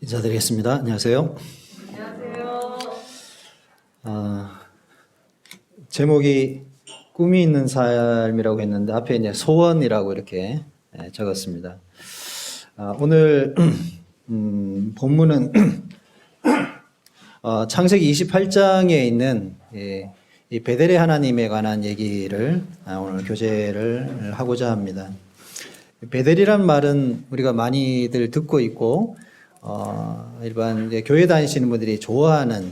인사드리겠습니다. 안녕하세요. 안녕하세요. 제목이 꿈이 있는 삶이라고 했는데 앞에 이제 소원이라고 이렇게 적었습니다. 오늘 본문은 창세기 28장에 있는 이 베델의 하나님에 관한 얘기를 오늘 교제를 하고자 합니다. 베델이란 말은 우리가 많이들 듣고 있고 일반 이제 교회 다니시는 분들이 좋아하는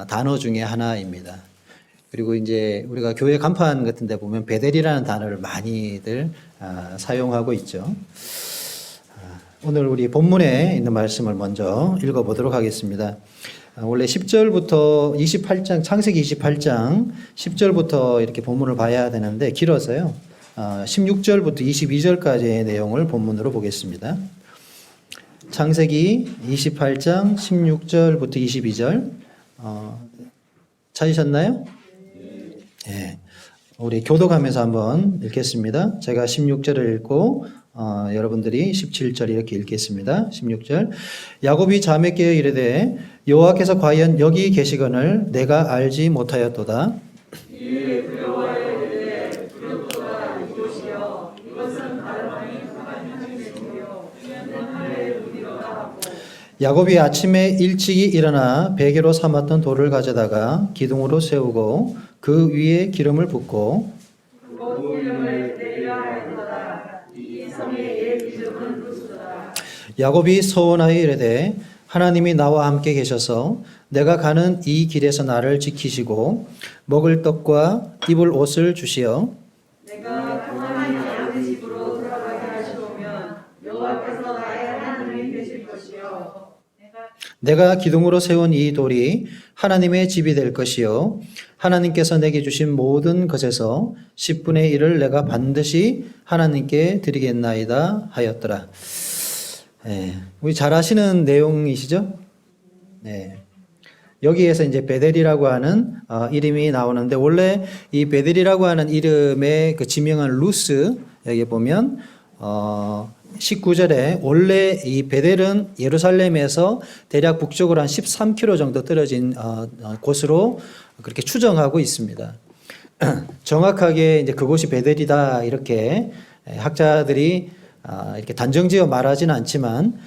단어 중에 하나입니다. 그리고 이제 우리가 교회 간판 같은 데 보면 베델이라는 단어를 많이들 사용하고 있죠. 오늘 우리 본문에 있는 말씀을 먼저 읽어보도록 하겠습니다. 원래 10절부터 28장, 창세기 28장 10절부터 이렇게 본문을 봐야 되는데 길어서요. 16절부터 22절까지의 내용을 본문으로 보겠습니다. 창세기 28장 16절부터 22절 찾으셨나요? 네. 우리 교독하면서 한번 읽겠습니다. 제가 16절을 읽고 여러분들이 17절 이렇게 읽겠습니다. 16절 야곱이 자매께 이르되 여호와께서 과연 여기 계시거늘 내가 알지 못하였도다. 야곱이 아침에 일찍이 일어나 베개로 삼았던 돌을 가져다가 기둥으로 세우고 그 위에 기름을 붓고 야곱이 서원하여 이르되 하나님이 나와 함께 계셔서 내가 가는 이 길에서 나를 지키시고 먹을 떡과 입을 옷을 주시어 내가 평안히 아버지 집으로 돌아가게 하시오면 여호와께서 나의 하나님이 되실 것이요. 내가 기둥으로 세운 이 돌이 하나님의 집이 될 것이요 하나님께서 내게 주신 모든 것에서 10분의 1을 내가 반드시 하나님께 드리겠나이다 하였더라. 우리 잘 아시는 내용이시죠? 네. 여기에서 이제 베델이라고 하는 이름이 나오는데 원래 이 베델이라고 하는 이름의 그 지명한 루스 여기 보면 19절에 원래 이 베델은 예루살렘에서 대략 북쪽으로 한 13km 정도 떨어진 곳으로 그렇게 추정하고 있습니다. 정확하게 이제 그곳이 베델이다 이렇게 학자들이 이렇게 단정지어 말하지는 않지만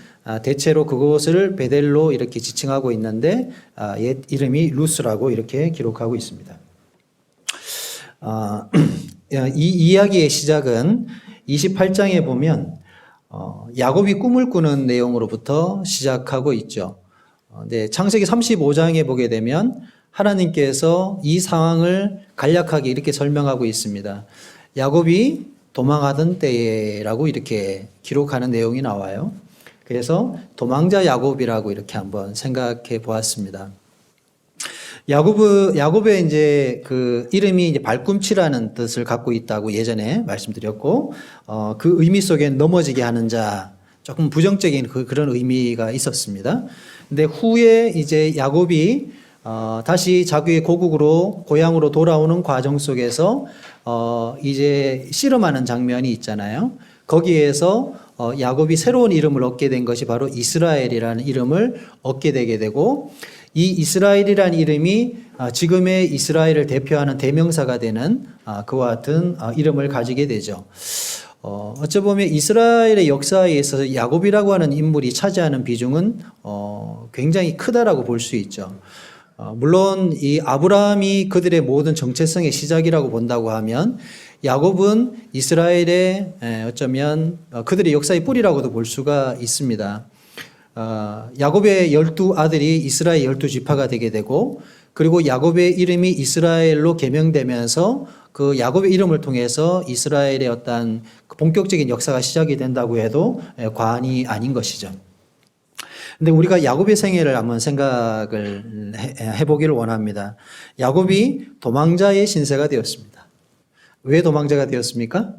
대체로 그곳을 베델로 이렇게 지칭하고 있는데 옛 이름이 루스라고 이렇게 기록하고 있습니다. 이 이야기의 시작은 28장에 보면 야곱이 꿈을 꾸는 내용으로부터 시작하고 있죠. 근데 창세기 35장에 보게 되면 하나님께서 이 상황을 간략하게 이렇게 설명하고 있습니다. 야곱이 도망하던 때라고 이렇게 기록하는 내용이 나와요. 그래서 도망자 야곱이라고 이렇게 한번 생각해 보았습니다. 야곱의 이제 그 이름이 이제 발꿈치라는 뜻을 갖고 있다고 예전에 말씀드렸고, 그 의미 속엔 넘어지게 하는 자, 조금 부정적인 그런 의미가 있었습니다. 근데 후에 이제 야곱이 다시 자기의 고향으로 돌아오는 과정 속에서 이제 씨름하는 장면이 있잖아요. 거기에서 야곱이 새로운 이름을 얻게 된 것이 바로 이스라엘이라는 이름을 얻게 되게 되고 이 이스라엘이라는 이름이 지금의 이스라엘을 대표하는 대명사가 되는 그와 같은 이름을 가지게 되죠. 어찌 보면 이스라엘의 역사에 있어서 야곱이라고 하는 인물이 차지하는 비중은 굉장히 크다라고 볼 수 있죠. 물론 이 아브라함이 그들의 모든 정체성의 시작이라고 본다고 하면 야곱은 이스라엘의 어쩌면 그들의 역사의 뿌리라고도 볼 수가 있습니다. 야곱의 12아들이 이스라엘 12지파가 되게 되고 그리고 야곱의 이름이 이스라엘로 개명되면서 그 야곱의 이름을 통해서 이스라엘의 어떤 본격적인 역사가 시작이 된다고 해도 과언이 아닌 것이죠. 근데 우리가 야곱의 생애를 한번 생각을 해보기를 원합니다. 야곱이 도망자의 신세가 되었습니다. 왜 도망자가 되었습니까?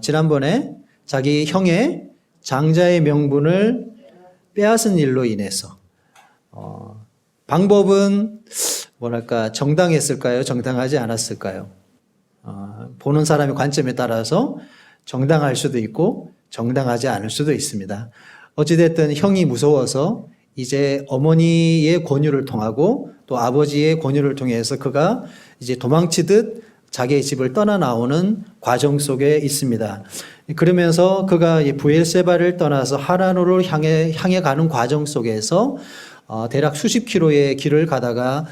지난번에 자기 형의 장자의 명분을 빼앗은 일로 인해서 방법은 뭐랄까 정당했을까요? 정당하지 않았을까요? 보는 사람의 관점에 따라서 정당할 수도 있고 정당하지 않을 수도 있습니다. 어찌됐든 형이 무서워서 이제 어머니의 권유를 통하고 또 아버지의 권유를 통해서 그가 이제 도망치듯 자기의 집을 떠나 나오는 과정 속에 있습니다. 그러면서 그가 부엘세바를 떠나서 하란으로 향해 가는 과정 속에서 대략 수십 킬로의 길을 가다가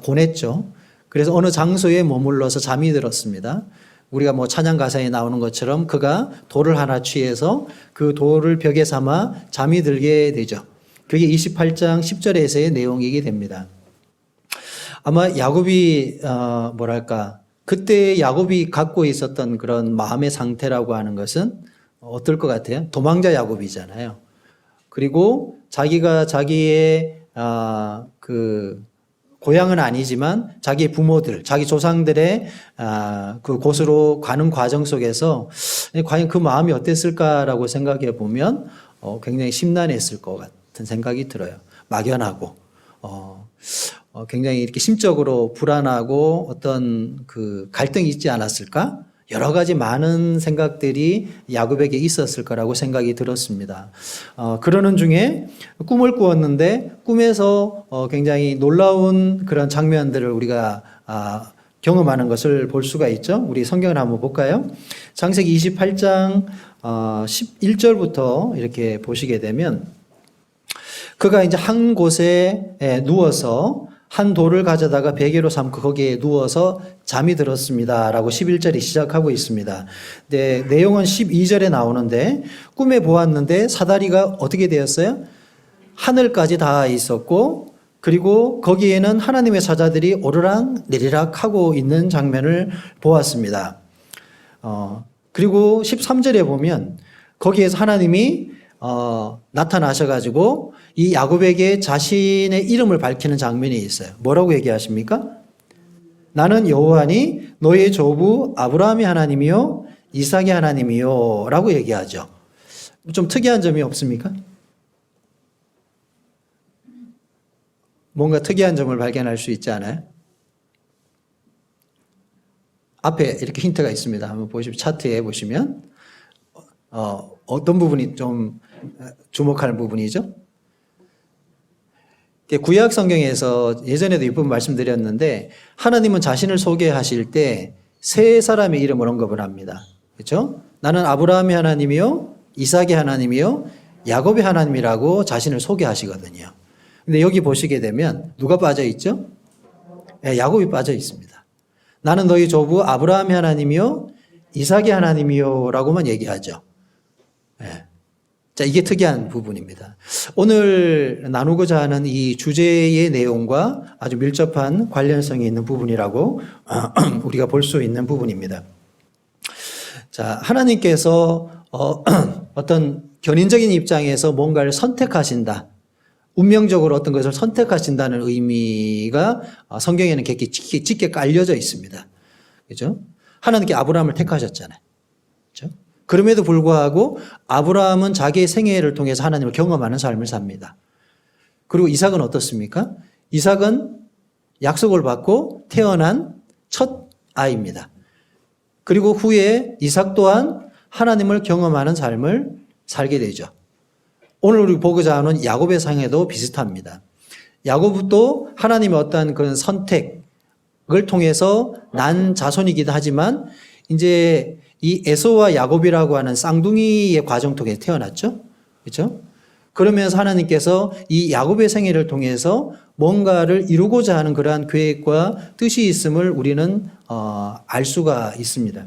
고냈죠. 그래서 어느 장소에 머물러서 잠이 들었습니다. 우리가 뭐 찬양 가사에 나오는 것처럼 그가 돌을 하나 취해서 그 돌을 벽에 삼아 잠이 들게 되죠. 그게 28장 10절에서의 내용이게 됩니다. 아마 야곱이 그때 야곱이 갖고 있었던 그런 마음의 상태라고 하는 것은 어떨 것 같아요? 도망자 야곱이잖아요. 그리고 자기가 자기의 그 고향은 아니지만 자기의 부모들, 자기 조상들의 그 곳으로 가는 과정 속에서 과연 그 마음이 어땠을까라고 생각해 보면 굉장히 심란했을 것 같은 생각이 들어요. 막연하고 굉장히 이렇게 심적으로 불안하고 어떤 그 갈등이 있지 않았을까? 여러 가지 많은 생각들이 야곱에게 있었을 거라고 생각이 들었습니다. 그러는 중에 꿈을 꾸었는데 꿈에서 굉장히 놀라운 그런 장면들을 우리가 경험하는 것을 볼 수가 있죠. 우리 성경을 한번 볼까요? 창세기 28장 11절부터 이렇게 보시게 되면 그가 이제 한 곳에 누워서 한 돌을 가져다가 베개로 삼고 거기에 누워서 잠이 들었습니다. 라고 11절이 시작하고 있습니다. 네, 내용은 12절에 나오는데 꿈에 보았는데 사다리가 어떻게 되었어요? 하늘까지 닿아 있었고 그리고 거기에는 하나님의 사자들이 오르락 내리락 하고 있는 장면을 보았습니다. 그리고 13절에 보면 거기에서 하나님이 나타나셔가지고 이 야곱에게 자신의 이름을 밝히는 장면이 있어요. 뭐라고 얘기하십니까? 나는 여호와니 너의 조부 아브라함의 하나님이요 이삭의 하나님이요 라고 얘기하죠. 좀 특이한 점이 없습니까? 뭔가 특이한 점을 발견할 수 있지 않아요? 앞에 이렇게 힌트가 있습니다. 한번 보시면 차트에 보시면 어떤 부분이 좀 주목할 부분이죠? 구약 성경에서 예전에도 이 부분 말씀드렸는데 하나님은 자신을 소개하실 때 세 사람의 이름을 언급을 합니다. 그렇죠? 나는 아브라함의 하나님이요 이삭의 하나님이요 야곱의 하나님이라고 자신을 소개하시거든요. 근데 여기 보시게 되면 누가 빠져 있죠? 야곱이 빠져 있습니다. 나는 너희 조부 아브라함의 하나님이요 이삭의 하나님이요 라고만 얘기하죠. 자, 이게 특이한 부분입니다. 오늘 나누고자 하는 이 주제의 내용과 아주 밀접한 관련성이 있는 부분이라고 우리가 볼 수 있는 부분입니다. 자, 하나님께서 어떤 견인적인 입장에서 뭔가를 선택하신다. 운명적으로 어떤 것을 선택하신다는 의미가 성경에는 이렇게 짙게 깔려져 있습니다. 그죠? 하나님께 아브라함을 택하셨잖아요. 그죠? 그럼에도 불구하고 아브라함은 자기의 생애를 통해서 하나님을 경험하는 삶을 삽니다. 그리고 이삭은 어떻습니까? 이삭은 약속을 받고 태어난 첫 아이입니다. 그리고 후에 이삭 또한 하나님을 경험하는 삶을 살게 되죠. 오늘 우리 보고자 하는 야곱의 생애도 비슷합니다. 야곱도 하나님의 어떤 그런 선택을 통해서 난 자손이기도 하지만 이제 이 에서와 야곱이라고 하는 쌍둥이의 과정 통해 태어났죠. 그렇죠? 그러면서 하나님께서 이 야곱의 생애를 통해서 뭔가를 이루고자 하는 그러한 계획과 뜻이 있음을 우리는 알 수가 있습니다.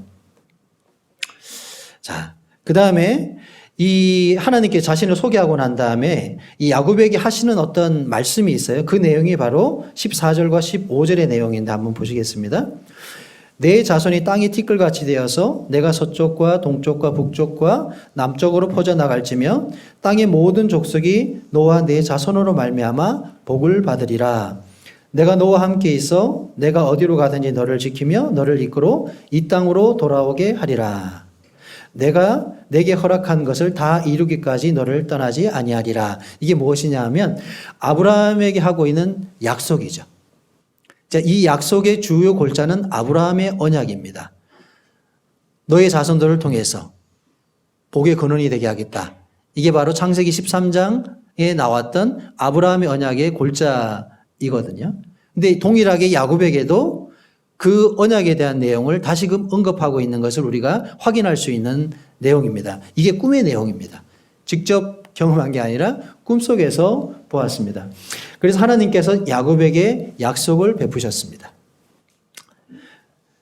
자, 그 다음에 이 하나님께 자신을 소개하고 난 다음에 이 야곱에게 하시는 어떤 말씀이 있어요. 그 내용이 바로 14절과 15절의 내용인데 한번 보시겠습니다. 내 자손이 땅이 티끌같이 되어서 내가 서쪽과 동쪽과 북쪽과 남쪽으로 퍼져나갈지며 땅의 모든 족속이 너와 내 자손으로 말미암아 복을 받으리라. 내가 너와 함께 있어 내가 어디로 가든지 너를 지키며 너를 이끌어 이 땅으로 돌아오게 하리라. 내가 내게 허락한 것을 다 이루기까지 너를 떠나지 아니하리라. 이게 무엇이냐 하면 아브라함에게 하고 있는 약속이죠. 자, 이 약속의 주요 골자는 아브라함의 언약입니다. 너의 자손들을 통해서 복의 근원이 되게 하겠다. 이게 바로 창세기 13장 나왔던 아브라함의 언약의 골자이거든요. 근데 동일하게 야곱에게도 그 언약에 대한 내용을 다시금 언급하고 있는 것을 우리가 확인할 수 있는 내용입니다. 이게 꿈의 내용입니다. 직접 경험한 게 아니라 꿈속에서 보았습니다. 그래서 하나님께서 야곱에게 약속을 베푸셨습니다.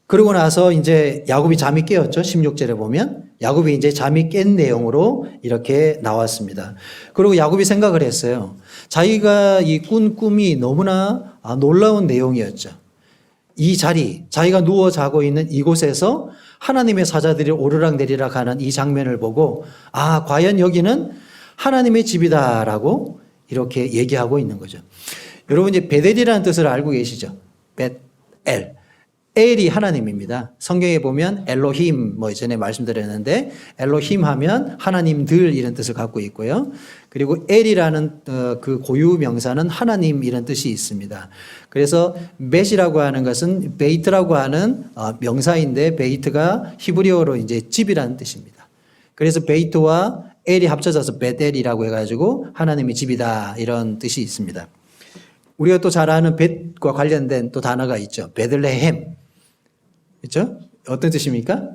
그러고 나서 이제 야곱이 잠이 깨었죠. 16절에 보면 야곱이 이제 잠이 깬 내용으로 이렇게 나왔습니다. 그리고 야곱이 생각을 했어요. 자기가 이 꾼 꿈이 너무나 놀라운 내용이었죠. 이 자리, 자기가 누워 자고 있는 이곳에서 하나님의 사자들이 오르락내리락 하는 이 장면을 보고 아, 과연 여기는 하나님의 집이다라고 이렇게 얘기하고 있는 거죠. 여러분 이제 베델이라는 뜻을 알고 계시죠? 벳엘. 엘이 하나님입니다. 성경에 보면 엘로힘 뭐 전에 말씀드렸는데 엘로힘 하면 하나님들 이런 뜻을 갖고 있고요. 그리고 엘이라는 그 고유 명사는 하나님 이런 뜻이 있습니다. 그래서 벳이라고 하는 것은 베이트라고 하는 명사인데 베이트가 히브리어로 이제 집이라는 뜻입니다. 그래서 베이트와 엘이 합쳐져서 베델이라고 해가지고 하나님의 집이다 이런 뜻이 있습니다. 우리가 또 잘 아는 벳과 관련된 또 단어가 있죠. 베들레헴. 그렇죠? 어떤 뜻입니까?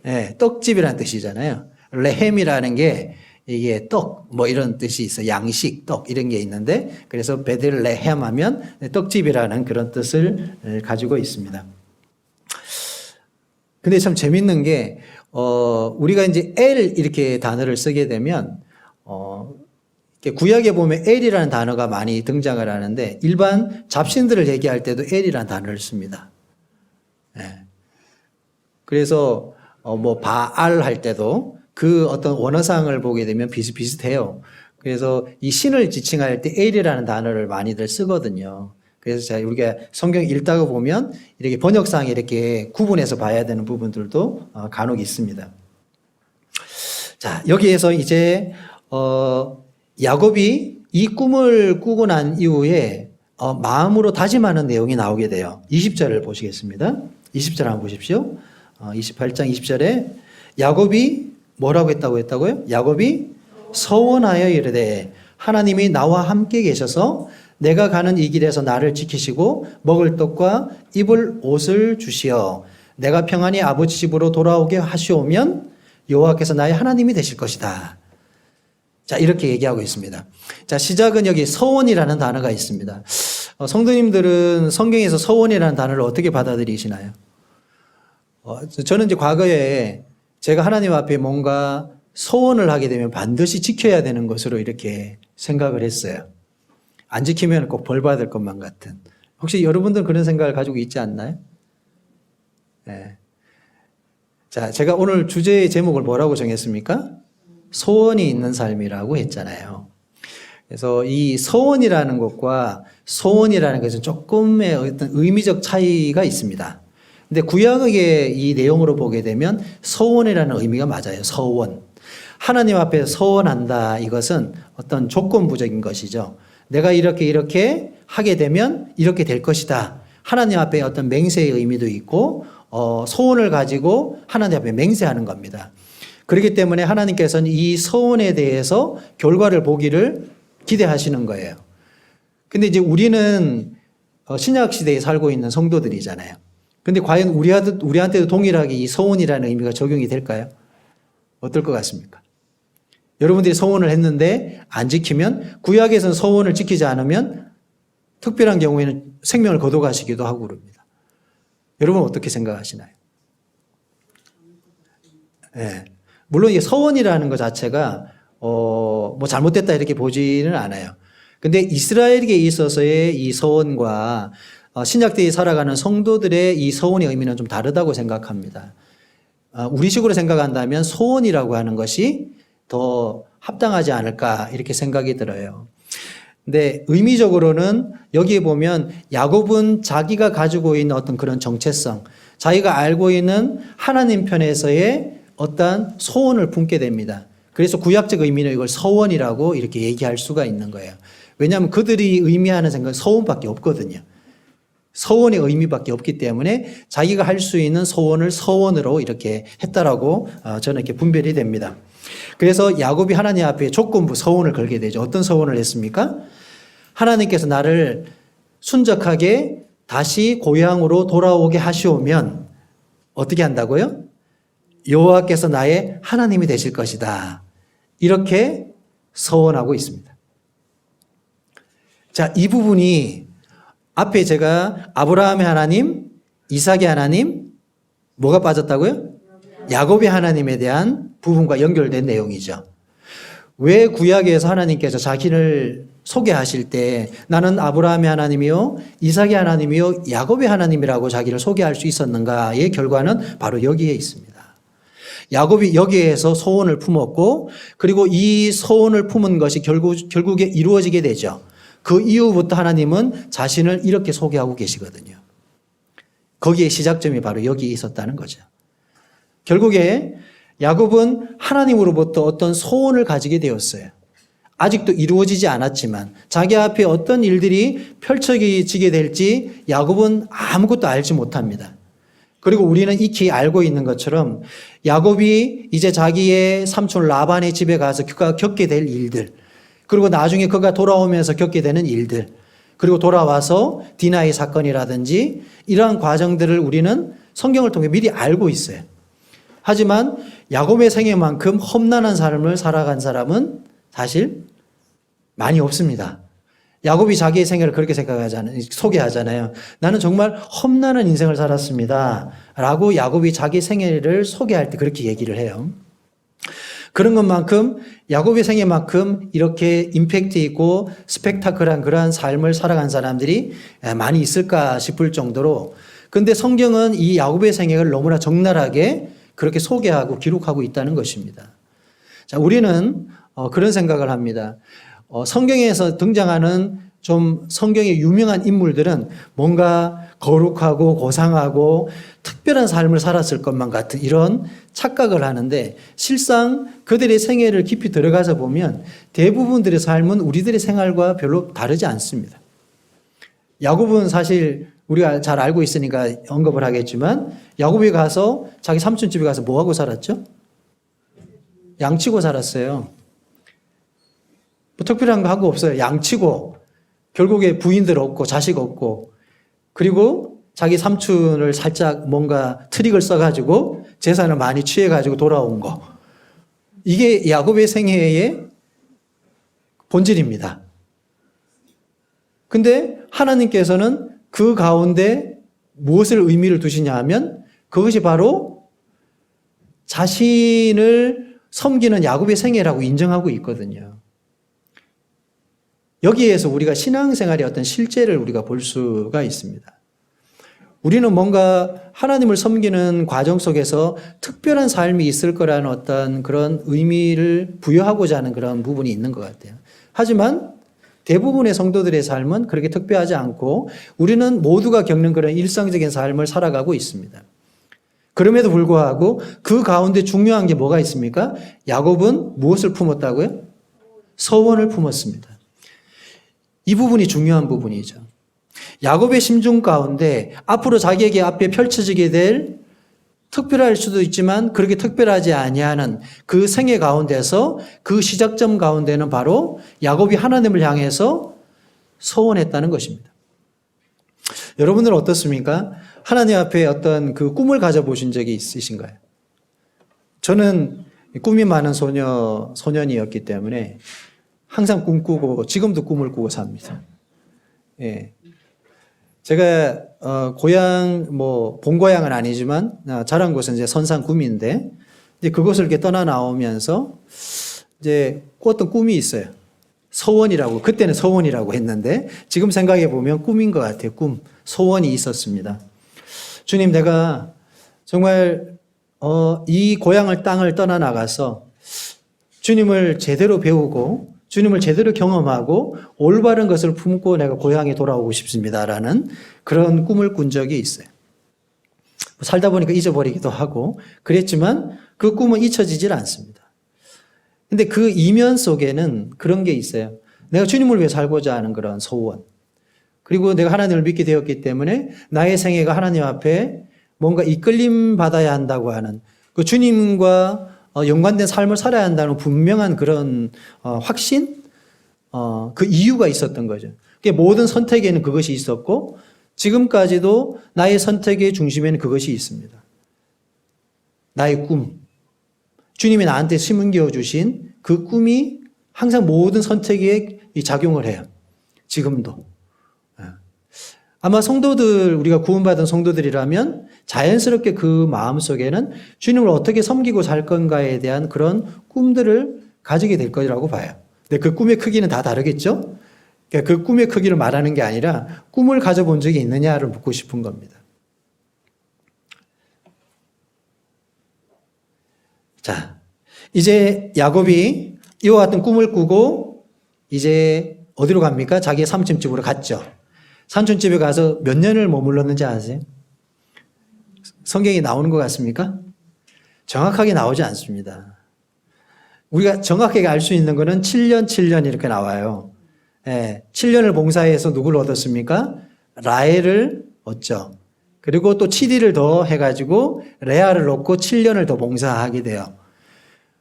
네, 떡집이라는 뜻이잖아요. 레헴이라는 게 이게 떡, 뭐 이런 뜻이 있어요. 양식, 떡 이런 게 있는데 그래서 베들레헴 하면 떡집이라는 그런 뜻을 가지고 있습니다. 근데 참 재밌는 게 우리가 이제 엘 이렇게 단어를 쓰게 되면 구약에 보면 엘이라는 단어가 많이 등장을 하는데 일반 잡신들을 얘기할 때도 엘이라는 단어를 씁니다. 네. 그래서 뭐 바알 할 때도 그 어떤 원어상을 보게 되면 비슷비슷해요. 그래서 이 신을 지칭할 때 엘이라는 단어를 많이들 쓰거든요. 그래서 우리가 성경 읽다가 보면 이렇게 번역상에 이렇게 구분해서 봐야 되는 부분들도 간혹 있습니다. 자, 여기에서 이제 야곱이 이 꿈을 꾸고 난 이후에 마음으로 다짐하는 내용이 나오게 돼요. 20절을 보시겠습니다. 20절 한번 보십시오. 28장 20절에 야곱이 뭐라고 했다고요? 야곱이 서원하여 이르되 하나님이 나와 함께 계셔서 내가 가는 이 길에서 나를 지키시고 먹을 떡과 입을 옷을 주시어 내가 평안히 아버지 집으로 돌아오게 하시오면 여호와께서 나의 하나님이 되실 것이다. 자, 이렇게 얘기하고 있습니다. 자, 시작은 여기 서원이라는 단어가 있습니다. 성도님들은 성경에서 서원이라는 단어를 어떻게 받아들이시나요? 저는 이제 과거에 제가 하나님 앞에 뭔가 서원을 하게 되면 반드시 지켜야 되는 것으로 이렇게 생각을 했어요. 안 지키면 꼭 벌 받을 것만 같은. 혹시 여러분들은 그런 생각을 가지고 있지 않나요? 네. 자, 제가 오늘 주제의 제목을 뭐라고 정했습니까? 소원이 있는 삶이라고 했잖아요. 그래서 이 서원이라는 것과 소원이라는 것은 조금의 어떤 의미적 차이가 있습니다. 근데 구약의 이 내용으로 보게 되면 서원이라는 의미가 맞아요. 서원. 하나님 앞에 서원한다. 이것은 어떤 조건부적인 것이죠. 내가 이렇게 하게 되면 이렇게 될 것이다. 하나님 앞에 어떤 맹세의 의미도 있고 소원을 가지고 하나님 앞에 맹세하는 겁니다. 그렇기 때문에 하나님께서는 이 서원에 대해서 결과를 보기를 기대하시는 거예요. 근데 이제 우리는 신약 시대에 살고 있는 성도들이잖아요. 근데 과연 우리한테도 동일하게 이 서원이라는 의미가 적용이 될까요? 어떨 것 같습니까? 여러분들이 서원을 했는데 안 지키면 구약에서는 서원을 지키지 않으면 특별한 경우에는 생명을 거둬가시기도 하고 그럽니다. 여러분 어떻게 생각하시나요? 네. 물론 이 서원이라는 것 자체가 뭐 잘못됐다 이렇게 보지는 않아요. 근데 이스라엘에게 있어서의 이 서원과 신약대에 살아가는 성도들의 이 서원의 의미는 좀 다르다고 생각합니다. 우리식으로 생각한다면 소원이라고 하는 것이 더 합당하지 않을까 이렇게 생각이 들어요. 근데 의미적으로는 여기에 보면 야곱은 자기가 가지고 있는 어떤 그런 정체성, 자기가 알고 있는 하나님 편에서의 어떤 소원을 품게 됩니다. 그래서 구약적 의미는 이걸 서원이라고 이렇게 얘기할 수가 있는 거예요. 왜냐하면 그들이 의미하는 생각은 서원밖에 없거든요. 서원의 의미밖에 없기 때문에 자기가 할 수 있는 소원을 서원으로 이렇게 했다라고 저는 이렇게 분별이 됩니다. 그래서 야곱이 하나님 앞에 조건부 서원을 걸게 되죠. 어떤 서원을 했습니까? 하나님께서 나를 순적하게 다시 고향으로 돌아오게 하시오면 어떻게 한다고요? 여호와께서 나의 하나님이 되실 것이다. 이렇게 서원하고 있습니다. 자, 이 부분이 앞에 제가 아브라함의 하나님, 이삭의 하나님, 뭐가 빠졌다고요? 야곱의 하나님에 대한 부분과 연결된 내용이죠. 왜 구약에서 하나님께서 자신을 소개하실 때 나는 아브라함의 하나님이요, 이삭의 하나님이요, 야곱의 하나님이라고 자기를 소개할 수 있었는가의 결과는 바로 여기에 있습니다. 야곱이 여기에서 소원을 품었고, 그리고 이 소원을 품은 것이 결국에 이루어지게 되죠. 그 이후부터 하나님은 자신을 이렇게 소개하고 계시거든요. 거기에 시작점이 바로 여기에 있었다는 거죠. 결국에 야곱은 하나님으로부터 어떤 소원을 가지게 되었어요. 아직도 이루어지지 않았지만 자기 앞에 어떤 일들이 펼쳐지게 될지 야곱은 아무것도 알지 못합니다. 그리고 우리는 익히 알고 있는 것처럼 야곱이 이제 자기의 삼촌 라반의 집에 가서 그가 겪게 될 일들, 그리고 나중에 그가 돌아오면서 겪게 되는 일들, 그리고 돌아와서 디나의 사건이라든지 이러한 과정들을 우리는 성경을 통해 미리 알고 있어요. 하지만 야곱의 생애만큼 험난한 삶을 살아간 사람은 사실 많이 없습니다. 야곱이 자기의 생애를 그렇게 소개하잖아요. 나는 정말 험난한 인생을 살았습니다. 라고 야곱이 자기 생애를 소개할 때 그렇게 얘기를 해요. 그런 것만큼 야곱의 생애만큼 이렇게 임팩트 있고 스펙타클한 그러한 삶을 살아간 사람들이 많이 있을까 싶을 정도로, 근데 성경은 이 야곱의 생애를 너무나 적나라하게 그렇게 소개하고 기록하고 있다는 것입니다. 자, 우리는 그런 생각을 합니다. 성경에서 등장하는 좀 성경의 유명한 인물들은 뭔가 거룩하고 고상하고 특별한 삶을 살았을 것만 같은 이런 착각을 하는데, 실상 그들의 생애를 깊이 들어가서 보면 대부분들의 삶은 우리들의 생활과 별로 다르지 않습니다. 야곱은 사실 우리가 잘 알고 있으니까 언급을 하겠지만, 야곱이 가서 자기 삼촌 집에 가서 뭐 하고 살았죠? 양치고 살았어요. 뭐 특별한 거 하고 없어요. 양치고 결국에 부인들 없고 자식 없고, 그리고 자기 삼촌을 살짝 뭔가 트릭을 써가지고 재산을 많이 취해가지고 돌아온 거. 이게 야곱의 생애의 본질입니다. 근데 하나님께서는 그 가운데 무엇을 의미를 두시냐 하면 그것이 바로 자신을 섬기는 야곱의 생애라고 인정하고 있거든요. 여기에서 우리가 신앙생활의 어떤 실제를 우리가 볼 수가 있습니다. 우리는 뭔가 하나님을 섬기는 과정 속에서 특별한 삶이 있을 거라는 어떤 그런 의미를 부여하고자 하는 그런 부분이 있는 것 같아요. 하지만 대부분의 성도들의 삶은 그렇게 특별하지 않고 우리는 모두가 겪는 그런 일상적인 삶을 살아가고 있습니다. 그럼에도 불구하고 그 가운데 중요한 게 뭐가 있습니까? 야곱은 무엇을 품었다고요? 서원을 품었습니다. 이 부분이 중요한 부분이죠. 야곱의 심중 가운데 앞으로 자기에게 앞에 펼쳐지게 될, 특별할 수도 있지만 그렇게 특별하지 아니하는 그 생애 가운데서 그 시작점 가운데는 바로 야곱이 하나님을 향해서 서원했다는 것입니다. 여러분들은 어떻습니까? 하나님 앞에 어떤 그 꿈을 가져보신 적이 있으신가요? 저는 꿈이 많은 소년이었기 때문에 항상 꿈꾸고 지금도 꿈을 꾸고 삽니다. 예. 제가 고향 본 고향은 아니지만 자란 곳은 이제 선산구미인데, 이제 그곳을 이렇게 떠나 나오면서 이제 꿨던 꿈이 있어요. 소원이라고, 그때는 소원이라고 했는데 지금 생각해 보면 꿈인 것 같아요. 꿈, 소원이 있었습니다. 주님, 내가 정말 이 고향을 땅을 떠나 나가서 주님을 제대로 배우고 주님을 제대로 경험하고 올바른 것을 품고 내가 고향에 돌아오고 싶습니다라는 그런 꿈을 꾼 적이 있어요. 살다 보니까 잊어버리기도 하고 그랬지만 그 꿈은 잊혀지질 않습니다. 근데 그 이면 속에는 그런 게 있어요. 내가 주님을 위해 살고자 하는 그런 소원. 그리고 내가 하나님을 믿게 되었기 때문에 나의 생애가 하나님 앞에 뭔가 이끌림 받아야 한다고 하는 그 주님과 연관된 삶을 살아야 한다는 분명한 그런 확신, 그 이유가 있었던 거죠. 그러니까 모든 선택에는 그것이 있었고 지금까지도 나의 선택의 중심에는 그것이 있습니다. 나의 꿈, 주님이 나한테 심겨 주신 그 꿈이 항상 모든 선택에 작용을 해요. 지금도. 아마 성도들, 우리가 구원받은 성도들이라면 자연스럽게 그 마음속에는 주님을 어떻게 섬기고 살 건가에 대한 그런 꿈들을 가지게 될 거라고 봐요. 근데 그 꿈의 크기는 다 다르겠죠? 그러니까 그 꿈의 크기를 말하는 게 아니라 꿈을 가져본 적이 있느냐를 묻고 싶은 겁니다. 자, 이제 야곱이 이와 같은 꿈을 꾸고 이제 어디로 갑니까? 자기의 삼촌집으로 갔죠. 삼촌집에 가서 몇 년을 머물렀는지 아세요? 성경에 나오는 것 같습니까? 정확하게 나오지 않습니다. 우리가 정확하게 알 수 있는 것은 7년, 7년 이렇게 나와요. 7년을 봉사해서 누구를 얻었습니까? 라헬을 얻죠. 그리고 또 7일을 더 해가지고 레아를 얻고 7년을 더 봉사하게 돼요.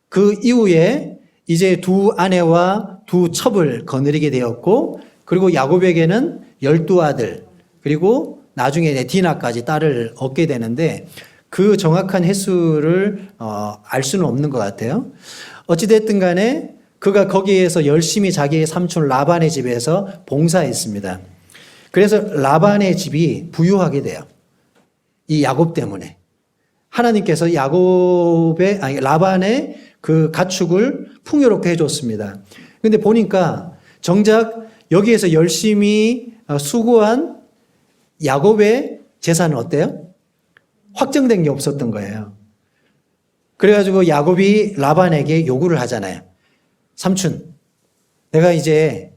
그 이후에 이제 두 아내와 두 첩을 거느리게 되었고, 그리고 야곱에게는 12아들, 그리고 나중에 디나까지 딸을 얻게 되는데 그 정확한 횟수를 알 수는 없는 것 같아요. 어찌됐든 간에 그가 거기에서 열심히 자기의 삼촌 라반의 집에서 봉사했습니다. 그래서 라반의 집이 부유하게 돼요. 이 야곱 때문에. 하나님께서 라반의 그 가축을 풍요롭게 해줬습니다. 근데 보니까 정작 여기에서 열심히 수고한 야곱의 재산은 어때요? 확정된 게 없었던 거예요. 그래가지고 야곱이 라반에게 요구를 하잖아요. 삼촌, 내가 이제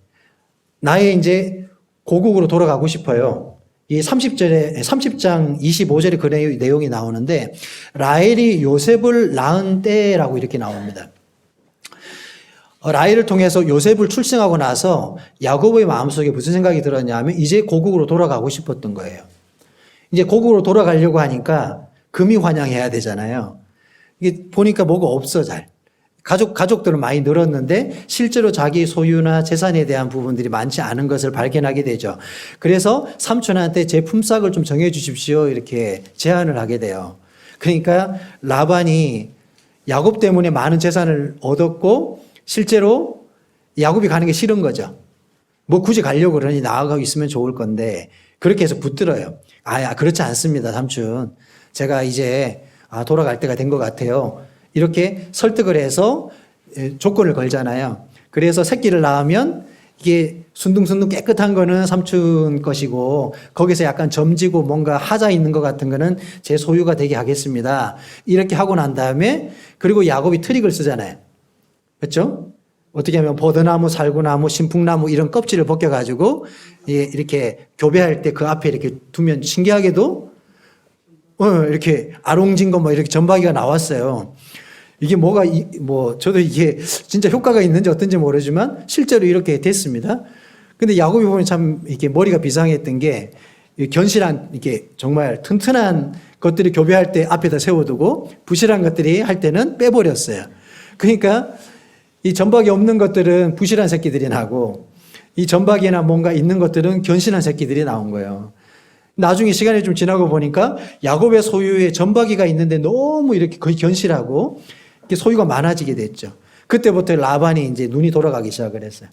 나의 이제 고국으로 돌아가고 싶어요. 이 30장 25절에 그 내용이 나오는데 라헬이 요셉을 낳은 때라고 이렇게 나옵니다. 라헬을 통해서 요셉을 출생하고 나서 야곱의 마음속에 무슨 생각이 들었냐면 이제 고국으로 돌아가고 싶었던 거예요. 이제 고국으로 돌아가려고 하니까 금이 환영해야 되잖아요. 이게 보니까 뭐가 없어 잘. 가족들은 많이 늘었는데 실제로 자기 소유나 재산에 대한 부분들이 많지 않은 것을 발견하게 되죠. 그래서 삼촌한테 제 품삯을 좀 정해 주십시오 이렇게 제안을 하게 돼요. 그러니까 라반이 야곱 때문에 많은 재산을 얻었고 실제로 야곱이 가는 게 싫은 거죠. 뭐 굳이 가려고 그러니 나아가고 있으면 좋을 건데 그렇게 해서 붙들어요. 그렇지 않습니다 삼촌. 제가 이제 돌아갈 때가 된 것 같아요. 이렇게 설득을 해서 조건을 걸잖아요. 그래서 새끼를 낳으면 이게 순둥순둥 깨끗한 거는 삼촌 것이고 거기서 약간 점지고 뭔가 하자 있는 것 같은 거는 제 소유가 되게 하겠습니다. 이렇게 하고 난 다음에 그리고 야곱이 트릭을 쓰잖아요. 그렇죠? 어떻게 하면 버드나무, 살구나무, 신풍나무 이런 껍질을 벗겨가지고 이렇게 교배할 때 그 앞에 이렇게 두면 신기하게도 이렇게 아롱진 거 뭐 이렇게 전박이가 나왔어요. 이게 저도 이게 진짜 효과가 있는지 어떤지 모르지만 실제로 이렇게 됐습니다. 근데 야곱이 보면 참 이렇게 머리가 비상했던 게 견실한 이게 정말 튼튼한 것들이 교배할 때 앞에다 세워두고 부실한 것들이 할 때는 빼버렸어요. 그러니까 이 전박이 없는 것들은 부실한 새끼들이 나고 이 전박이나 뭔가 있는 것들은 견실한 새끼들이 나온 거예요. 나중에 시간이 좀 지나고 보니까 야곱의 소유에 전박이가 있는데 너무 이렇게 거의 견실하고 이렇게 소유가 많아지게 됐죠. 그때부터 라반이 이제 눈이 돌아가기 시작을 했어요.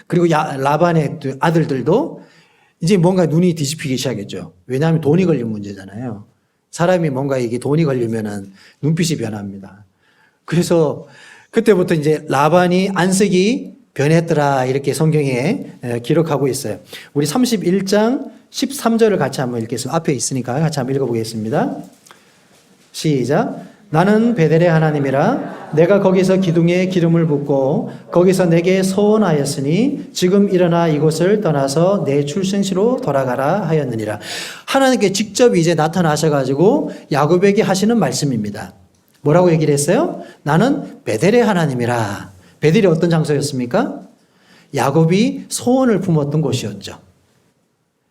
그리고 라반의 아들들도 이제 뭔가 눈이 뒤집히기 시작했죠. 왜냐하면 돈이 걸린 문제잖아요. 사람이 뭔가 이게 돈이 걸리면은 눈빛이 변합니다. 그래서 그때부터 이제 라반이 안색이 변했더라 이렇게 성경에 기록하고 있어요. 우리 31장 13절을 같이 한번 읽겠습니다. 앞에 있으니까 같이 한번 읽어보겠습니다. 시작. 나는 베델의 하나님이라 내가 거기서 기둥에 기름을 붓고 거기서 내게 소원하였으니 지금 일어나 이곳을 떠나서 내 출생시로 돌아가라 하였느니라. 하나님께 직접 이제 나타나셔가지고 야곱에게 하시는 말씀입니다. 뭐라고 얘기를 했어요? 나는 베델의 하나님이라. 베델이 어떤 장소였습니까? 야곱이 소원을 품었던 곳이었죠.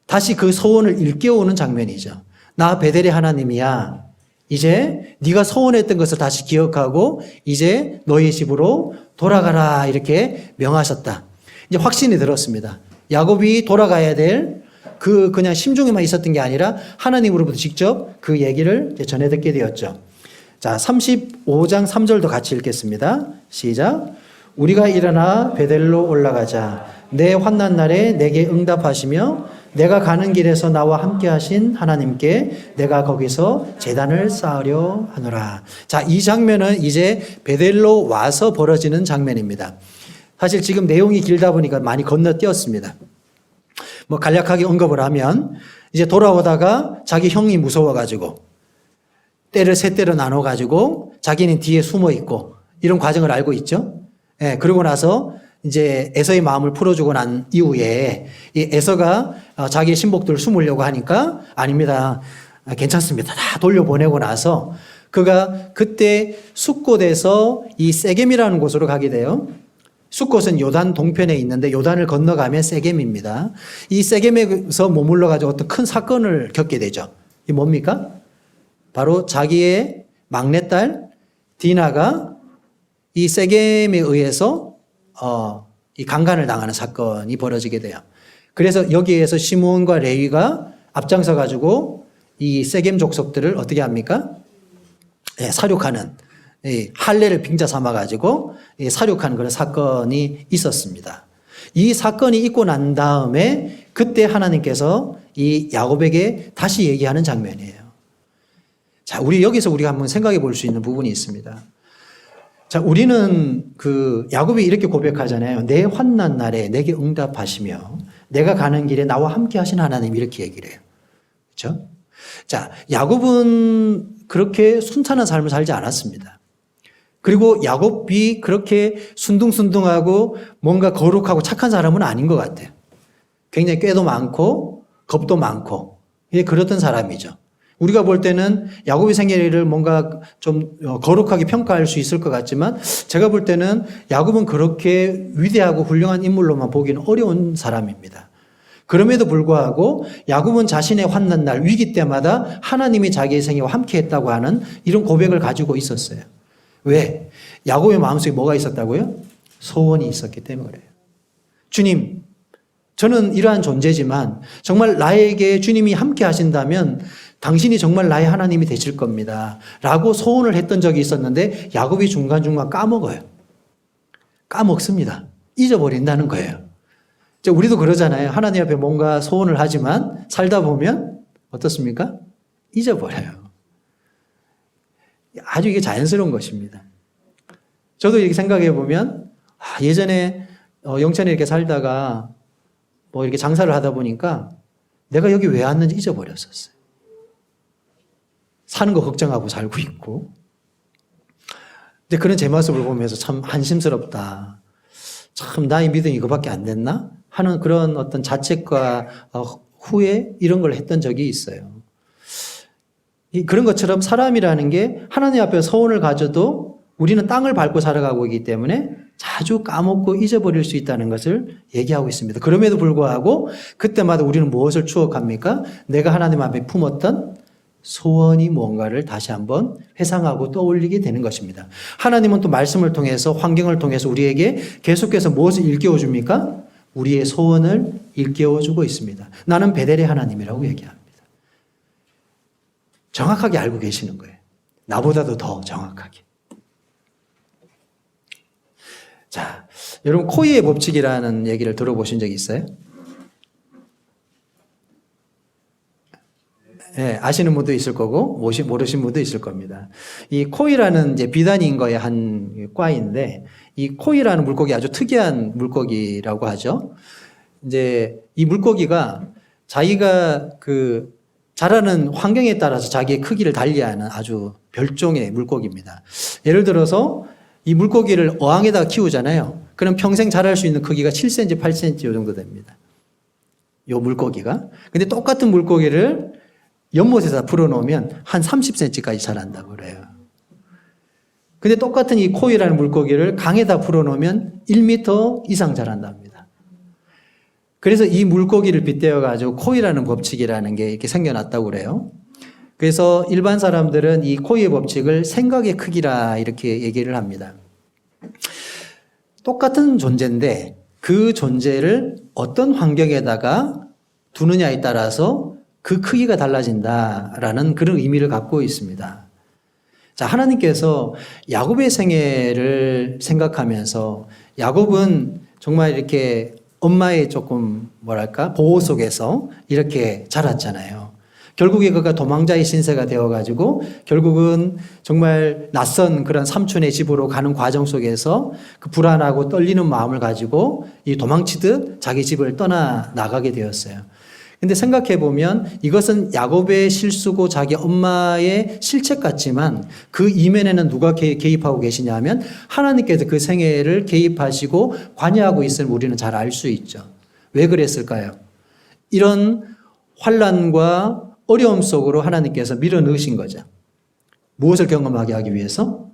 다시 그 소원을 일깨우는 장면이죠. 나 베델의 하나님이야. 이제 네가 서원했던 것을 다시 기억하고 이제 너희 집으로 돌아가라 이렇게 명하셨다. 이제 확신이 들었습니다. 야곱이 돌아가야 될 그냥 심중에만 있었던 게 아니라 하나님으로부터 직접 그 얘기를 전해 듣게 되었죠. 자, 35장 3절도 같이 읽겠습니다. 시작. 우리가 일어나 베델로 올라가자. 내 환난 날에 내게 응답하시며 내가 가는 길에서 나와 함께 하신 하나님께 내가 거기서 제단을 쌓으려 하노라. 자, 이 장면은 이제 베델로 와서 벌어지는 장면입니다. 사실 지금 내용이 길다 보니까 많이 건너뛰었습니다. 뭐 간략하게 언급을 하면 이제 돌아오다가 자기 형이 무서워가지고 떼를 세 떼로 나눠가지고 자기는 뒤에 숨어 있고 이런 과정을 알고 있죠. 예, 그러고 나서 이제 에서의 마음을 풀어주고 난 이후에 이 에서가 자기의 신복들을 숨으려고 하니까 아닙니다. 괜찮습니다. 다 돌려보내고 나서 그가 그때 숫곳에서 이 세겜이라는 곳으로 가게 돼요. 숫곳은 요단 동편에 있는데 요단을 건너가면 세겜입니다. 이 세겜에서 머물러 가지고 어떤 큰 사건을 겪게 되죠. 이게 뭡니까? 바로 자기의 막내딸 디나가 이 세겜에 의해서 이 강간을 당하는 사건이 벌어지게 돼요. 그래서 여기에서 시므온과 레위가 앞장서 가지고 이 세겜 족속들을 어떻게 합니까? 네, 사륙하는 할례를 빙자 삼아 가지고 사륙하는 그런 사건이 있었습니다. 이 사건이 있고 난 다음에 그때 하나님께서 이 야곱에게 다시 얘기하는 장면이에요. 자, 여기서 우리가 한번 생각해 볼 수 있는 부분이 있습니다. 자, 우리는 야곱이 이렇게 고백하잖아요. 내 환난 날에 내게 응답하시며 내가 가는 길에 나와 함께 하신 하나님 이렇게 얘기를 해요. 그렇죠? 자, 야곱은 그렇게 순탄한 삶을 살지 않았습니다. 그리고 야곱이 그렇게 순둥순둥하고 뭔가 거룩하고 착한 사람은 아닌 것 같아요. 굉장히 꾀도 많고 겁도 많고 그렇던 사람이죠. 우리가 볼 때는 야곱의 생애를 뭔가 좀 거룩하게 평가할 수 있을 것 같지만 제가 볼 때는 야곱은 그렇게 위대하고 훌륭한 인물로만 보기는 어려운 사람입니다. 그럼에도 불구하고 야곱은 자신의 환난 날 위기 때마다 하나님이 자기의 생애와 함께 했다고 하는 이런 고백을 가지고 있었어요. 왜? 야곱의 마음속에 뭐가 있었다고요? 소원이 있었기 때문에 그래요. 주님, 저는 이러한 존재지만 정말 나에게 주님이 함께 하신다면 당신이 정말 나의 하나님이 되실 겁니다. 라고 소원을 했던 적이 있었는데 야곱이 중간중간 까먹어요. 까먹습니다. 잊어버린다는 거예요. 우리도 그러잖아요. 하나님 앞에 뭔가 소원을 하지만 살다 보면 어떻습니까? 잊어버려요. 아주 이게 자연스러운 것입니다. 저도 이렇게 생각해 보면 예전에 영천에 이렇게 살다가 뭐 이렇게 장사를 하다 보니까 내가 여기 왜 왔는지 잊어버렸었어요. 사는 거 걱정하고 살고 있고. 근데 그런 제 모습을 보면서 참 한심스럽다. 참 나의 믿음이 이거밖에 안 됐나? 하는 그런 어떤 자책과 후회 이런 걸 했던 적이 있어요. 그런 것처럼 사람이라는 게 하나님 앞에 소원을 가져도 우리는 땅을 밟고 살아가고 있기 때문에 자주 까먹고 잊어버릴 수 있다는 것을 얘기하고 있습니다. 그럼에도 불구하고 그때마다 우리는 무엇을 추억합니까? 내가 하나님 앞에 품었던 소원이 무언가를 다시 한번 회상하고 떠올리게 되는 것입니다. 하나님은 또 말씀을 통해서 환경을 통해서 우리에게 계속해서 무엇을 일깨워 줍니까? 우리의 소원을 일깨워 주고 있습니다. 나는 베델의 하나님이라고 얘기합니다. 정확하게 알고 계시는 거예요. 나보다도 더 정확하게. 자, 여러분 코이의 법칙이라는 얘기를 들어보신 적이 있어요? 네, 아시는 분도 있을 거고 모르신 분도 있을 겁니다. 이 코이라는 이제 비단인거의 한 과인데 이 코이라는 물고기 아주 특이한 물고기라고 하죠. 이제 이 물고기가 자기가 자라는 환경에 따라서 자기의 크기를 달리하는 아주 별종의 물고기입니다. 예를 들어서 이 물고기를 어항에다 키우잖아요. 그럼 평생 자랄 수 있는 크기가 7cm, 8cm 이 정도 됩니다. 이 물고기가. 근데 똑같은 물고기를 연못에다 풀어놓으면 한 30cm까지 자란다고 그래요. 근데 똑같은 이 코이라는 물고기를 강에다 풀어놓으면 1m 이상 자란답니다. 그래서 이 물고기를 빗대어 가지고 코이라는 법칙이라는 게 이렇게 생겨났다고 그래요. 그래서 일반 사람들은 이 코이의 법칙을 생각의 크기라 이렇게 얘기를 합니다. 똑같은 존재인데 그 존재를 어떤 환경에다가 두느냐에 따라서 그 크기가 달라진다라는 그런 의미를 갖고 있습니다. 자, 하나님께서 야곱의 생애를 생각하면서 야곱은 정말 이렇게 엄마의 조금 뭐랄까 보호 속에서 이렇게 자랐잖아요. 결국에 그가 도망자의 신세가 되어가지고 결국은 정말 낯선 그런 삼촌의 집으로 가는 과정 속에서 그 불안하고 떨리는 마음을 가지고 이 도망치듯 자기 집을 떠나 나가게 되었어요. 근데 생각해 보면 이것은 야곱의 실수고 자기 엄마의 실책 같지만 그 이면에는 누가 개입하고 계시냐 하면 하나님께서 그 생애를 개입하시고 관여하고 있음을 우리는 잘 알 수 있죠. 왜 그랬을까요? 이런 환난과 어려움 속으로 하나님께서 밀어넣으신 거죠. 무엇을 경험하게 하기 위해서?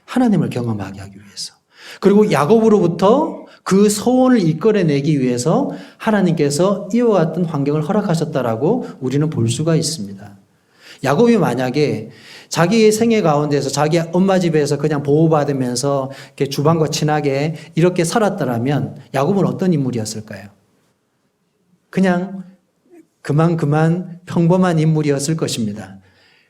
하나님을 경험하게 하기 위해서. 그리고 야곱으로부터 그 소원을 이끌어내기 위해서 하나님께서 이와 같은 환경을 허락하셨다라고 우리는 볼 수가 있습니다. 야곱이 만약에 자기의 생애 가운데서 자기 엄마 집에서 그냥 보호받으면서 이렇게 주방과 친하게 이렇게 살았더라면 야곱은 어떤 인물이었을까요? 그냥 그만 평범한 인물이었을 것입니다.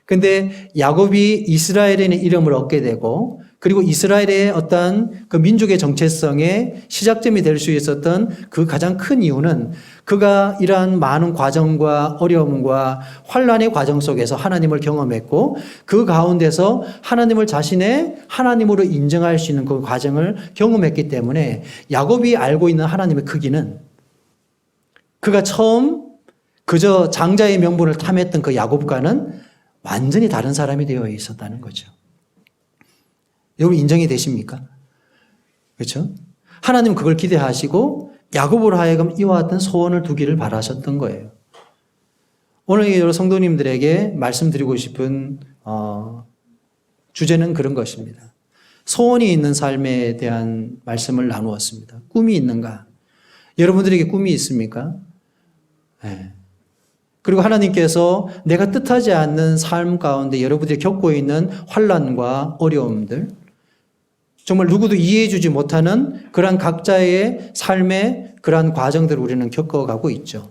근데 야곱이 이스라엘의 이름을 얻게 되고 그리고 이스라엘의 어떤 그 민족의 정체성의 시작점이 될 수 있었던 그 가장 큰 이유는 그가 이러한 많은 과정과 어려움과 환란의 과정 속에서 하나님을 경험했고 그 가운데서 하나님을 자신의 하나님으로 인정할 수 있는 그 과정을 경험했기 때문에 야곱이 알고 있는 하나님의 크기는 그가 처음 그저 장자의 명분을 탐했던 그 야곱과는 완전히 다른 사람이 되어 있었다는 거죠. 여러분 인정이 되십니까? 그렇죠? 하나님은 그걸 기대하시고 야곱으로 하여금 이와 같은 소원을 두기를 바라셨던 거예요. 오늘 여러 성도님들에게 말씀드리고 싶은 주제는 그런 것입니다. 소원이 있는 삶에 대한 말씀을 나누었습니다. 꿈이 있는가? 여러분들에게 꿈이 있습니까? 네. 그리고 하나님께서 내가 뜻하지 않는 삶 가운데 여러분들이 겪고 있는 환난과 어려움들, 정말 누구도 이해해 주지 못하는 그러한 각자의 삶의 그러한 과정들을 우리는 겪어가고 있죠.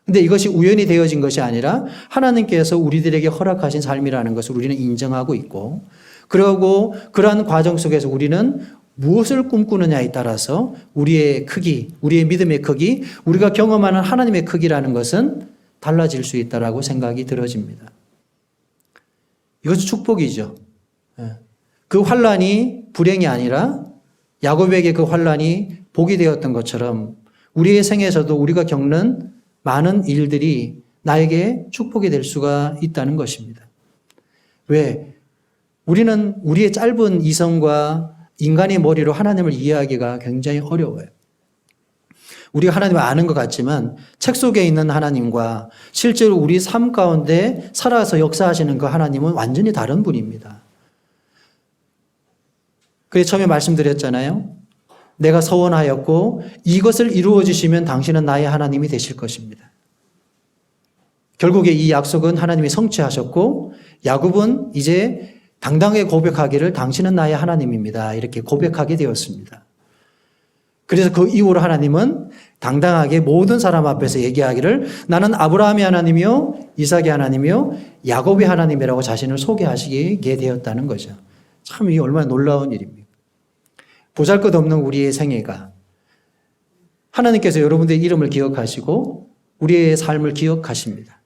근데 이것이 우연히 되어진 것이 아니라 하나님께서 우리들에게 허락하신 삶이라는 것을 우리는 인정하고 있고, 그리고 그러한 과정 속에서 우리는 무엇을 꿈꾸느냐에 따라서 우리의 크기, 우리의 믿음의 크기, 우리가 경험하는 하나님의 크기라는 것은 달라질 수 있다라고 생각이 들어집니다. 이것이 축복이죠. 그 환란이 불행이 아니라 야곱에게 그 환란이 복이 되었던 것처럼 우리의 생에서도 우리가 겪는 많은 일들이 나에게 축복이 될 수가 있다는 것입니다. 왜? 우리는 우리의 짧은 이성과 인간의 머리로 하나님을 이해하기가 굉장히 어려워요. 우리가 하나님을 아는 것 같지만 책 속에 있는 하나님과 실제로 우리 삶 가운데 살아서 역사하시는 그 하나님은 완전히 다른 분입니다. 그래서 처음에 말씀드렸잖아요. 내가 서원하였고 이것을 이루어 주시면 당신은 나의 하나님이 되실 것입니다. 결국에 이 약속은 하나님이 성취하셨고 야곱은 이제 당당하게 고백하기를 당신은 나의 하나님입니다. 이렇게 고백하게 되었습니다. 그래서 그 이후로 하나님은 당당하게 모든 사람 앞에서 얘기하기를 나는 아브라함의 하나님이요 이삭의 하나님이요 야곱의 하나님이라고 자신을 소개하시게 되었다는 거죠. 참 이게 얼마나 놀라운 일입니까? 보잘것없는 우리의 생애가 하나님께서 여러분들의 이름을 기억하시고 우리의 삶을 기억하십니다.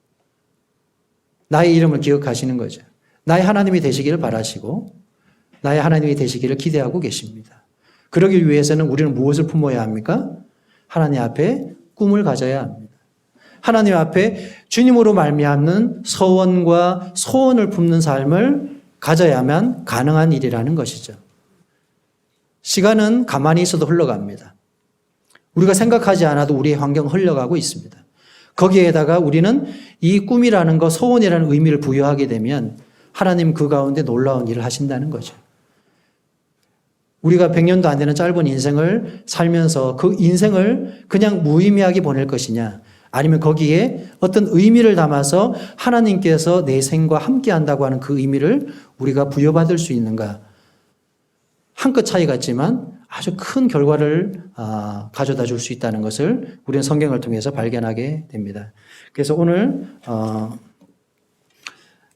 나의 이름을 기억하시는 거죠. 나의 하나님이 되시기를 바라시고 나의 하나님이 되시기를 기대하고 계십니다. 그러기 위해서는 우리는 무엇을 품어야 합니까? 하나님 앞에 꿈을 가져야 합니다. 하나님 앞에 주님으로 말미암는 서원과 소원을 품는 삶을 가져야만 가능한 일이라는 것이죠. 시간은 가만히 있어도 흘러갑니다. 우리가 생각하지 않아도 우리의 환경은 흘러가고 있습니다. 거기에다가 우리는 이 꿈이라는 것, 소원이라는 의미를 부여하게 되면 하나님 그 가운데 놀라운 일을 하신다는 거죠. 우리가 100년도 안 되는 짧은 인생을 살면서 그 인생을 그냥 무의미하게 보낼 것이냐 아니면 거기에 어떤 의미를 담아서 하나님께서 내 생과 함께 한다고 하는 그 의미를 우리가 부여받을 수 있는가? 한 끗 차이 같지만 아주 큰 결과를 가져다 줄 수 있다는 것을 우리는 성경을 통해서 발견하게 됩니다. 그래서 오늘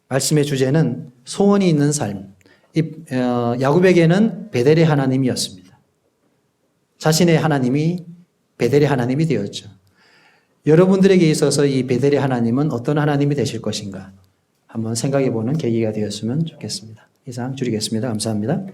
말씀의 주제는 소원이 있는 삶. 야곱에게는 베델의 하나님이었습니다. 자신의 하나님이 베델의 하나님이 되었죠. 여러분들에게 있어서 이 베델의 하나님은 어떤 하나님이 되실 것인가? 한번 생각해 보는 계기가 되었으면 좋겠습니다. 이상 줄이겠습니다. 감사합니다.